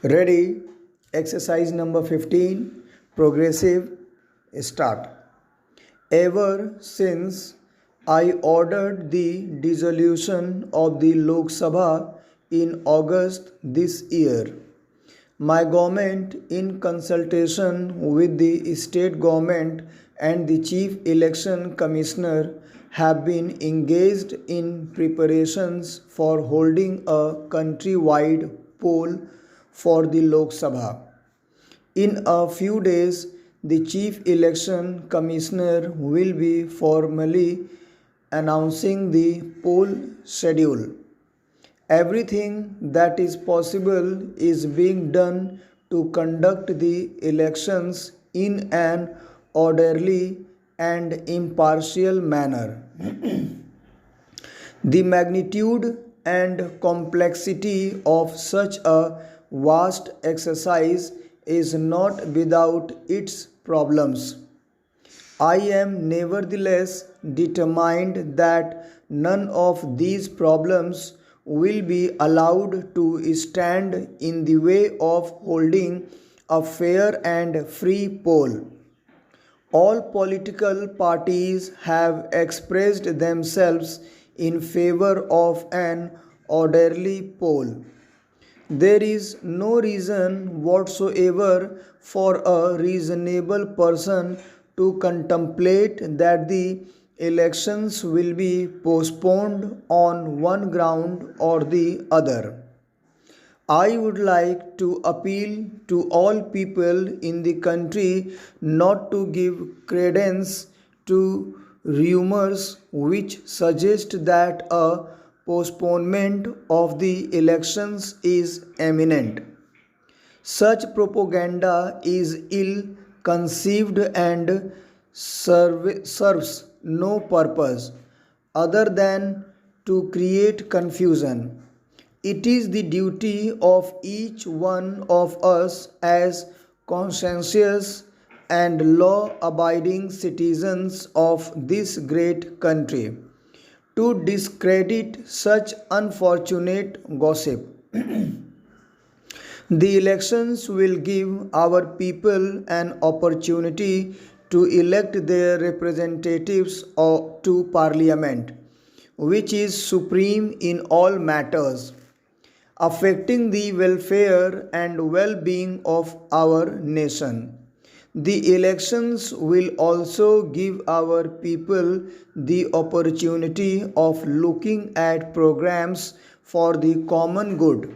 Ready? Exercise number 15. Progressive. Start. Ever since I ordered the dissolution of the Lok Sabha in August this year, my government, in consultation with the state government and the Chief Election Commissioner, have been engaged in preparations for holding a countrywide poll for the Lok Sabha. In a few days, the Chief Election Commissioner will be formally announcing the poll schedule. Everything that is possible is being done to conduct the elections in an orderly and impartial manner. The magnitude and complexity of such a vast exercise is not without its problems. I am nevertheless determined that none of these problems will be allowed to stand in the way of holding a fair and free poll. All political parties have expressed themselves in favor of an orderly poll. There is no reason whatsoever for a reasonable person to contemplate that the elections will be postponed on one ground or the other. I would like to appeal to all people in the country not to give credence to rumors which suggest that a postponement of the elections is imminent. Such propaganda is ill conceived and serves no purpose other than to create confusion. It is the duty of each one of us as conscientious and law abiding citizens of this great country to discredit such unfortunate gossip. The elections will give our people an opportunity to elect their representatives to Parliament, which is supreme in all matters affecting the welfare and well being of our nation. The elections will also give our people the opportunity of looking at programs for the common good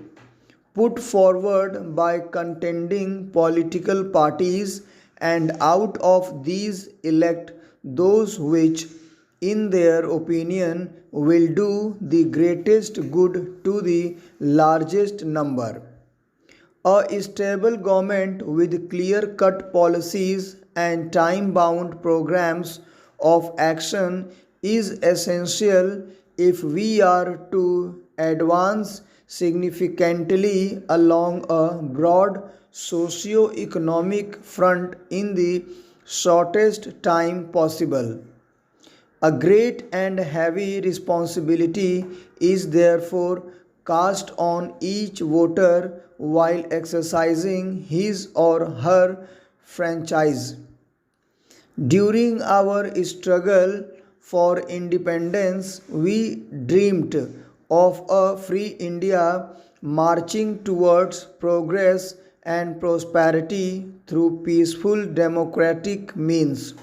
put forward by contending political parties, and out of these elect those which, in their opinion, will do the greatest good to the largest number. A stable government with clear cut policies and time bound programs of action is essential if we are to advance significantly along a broad socio-economic front in the shortest time possible. A great and heavy responsibility is therefore cast on each voter while exercising his or her franchise. During our struggle for independence, we dreamed of a free India marching towards progress and prosperity through peaceful democratic means.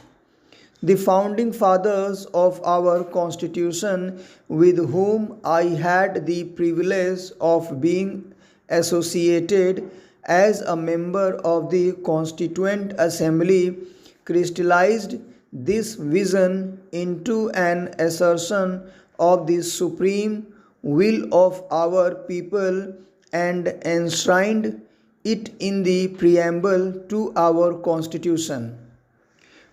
The founding fathers of our Constitution, with whom I had the privilege of being associated as a member of the Constituent Assembly, crystallized this vision into an assertion of the supreme will of our people and enshrined it in the preamble to our Constitution.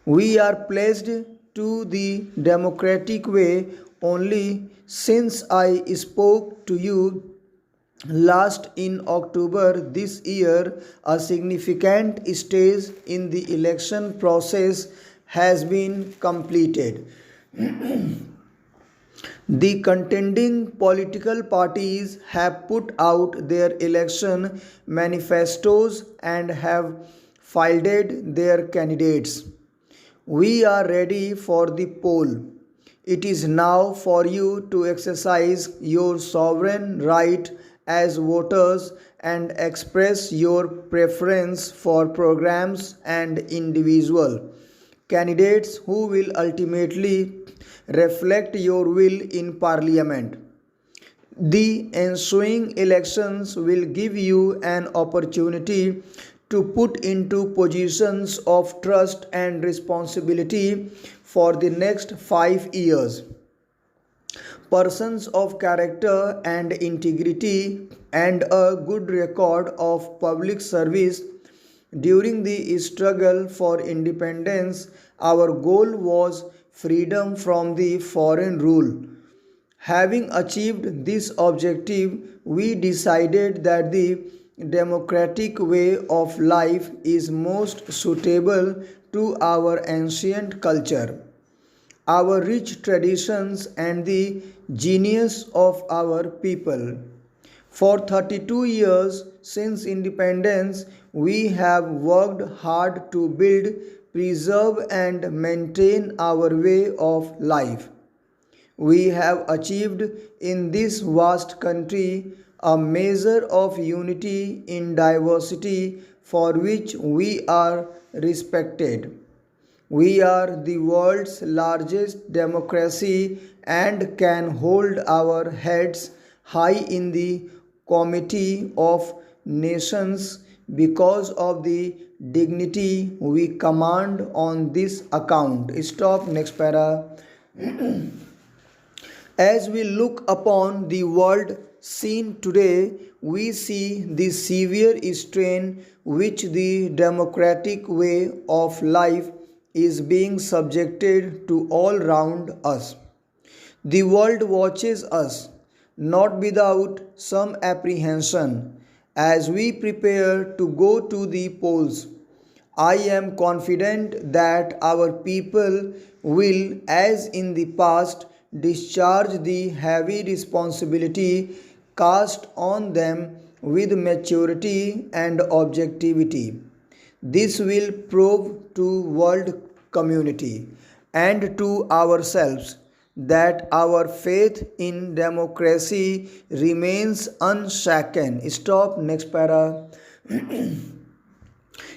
We are pledged to the democratic way only since I spoke to you last in October this year. A significant stage in the election process has been completed. The contending political parties have put out their election manifestos and have fielded their candidates. We are ready for the poll. It is now for you to exercise your sovereign right as voters and express your preference for programs and individual candidates who will ultimately reflect your will in parliament. The ensuing elections will give you an opportunity to put into positions of trust and responsibility for the next 5 years. Persons of character and integrity and a good record of public service during the struggle for independence, our goal was freedom from the foreign rule. Having achieved this objective, we decided that the democratic way of life is most suitable to our ancient culture, our rich traditions, and the genius of our people. For 32 years since independence, we have worked hard to build, preserve, and maintain our way of life. We have achieved in this vast country a measure of unity in diversity for which we are respected. We are the world's largest democracy and can hold our heads high in the Committee of Nations because of the dignity we command on this account. Stop, next para. As we look upon the world scene today, we see the severe strain which the democratic way of life is being subjected to all round us. The world watches us, not without some apprehension, as we prepare to go to the polls. I am confident that our people will, as in the past, discharge the heavy responsibility cast on them with maturity and objectivity. This will prove to world community and to ourselves that our faith in democracy remains unshaken. Stop, next para.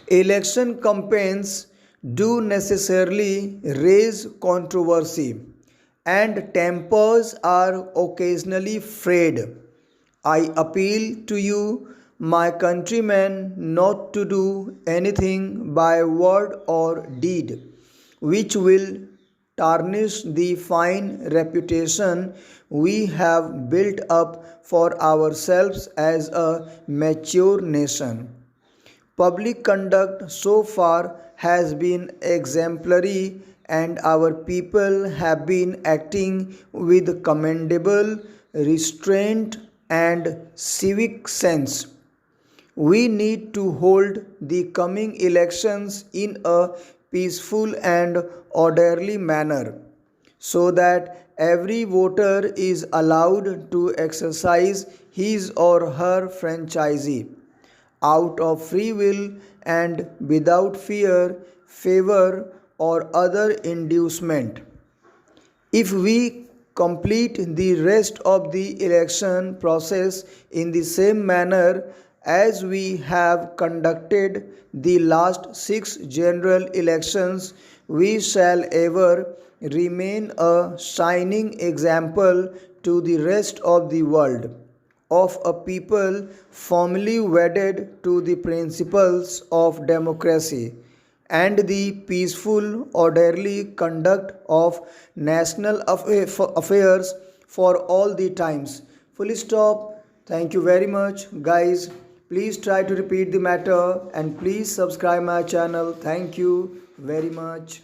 Election campaigns do necessarily raise controversy and tempers are occasionally frayed. I appeal to you, my countrymen, not to do anything by word or deed which will tarnish the fine reputation we have built up for ourselves as a mature nation. Public conduct so far has been exemplary, and our people have been acting with commendable restraint and civic sense. We need to hold the coming elections in a peaceful and orderly manner so that every voter is allowed to exercise his or her franchise out of free will and without fear, favor, or other inducement. If we complete the rest of the election process in the same manner as we have conducted the last 6 general elections, we shall ever remain a shining example to the rest of the world of a people firmly wedded to the principles of democracy and the peaceful, orderly conduct of national affairs for all the times. Full stop. Thank you very much, guys. Please try to repeat the matter and please subscribe my channel. Thank you very much.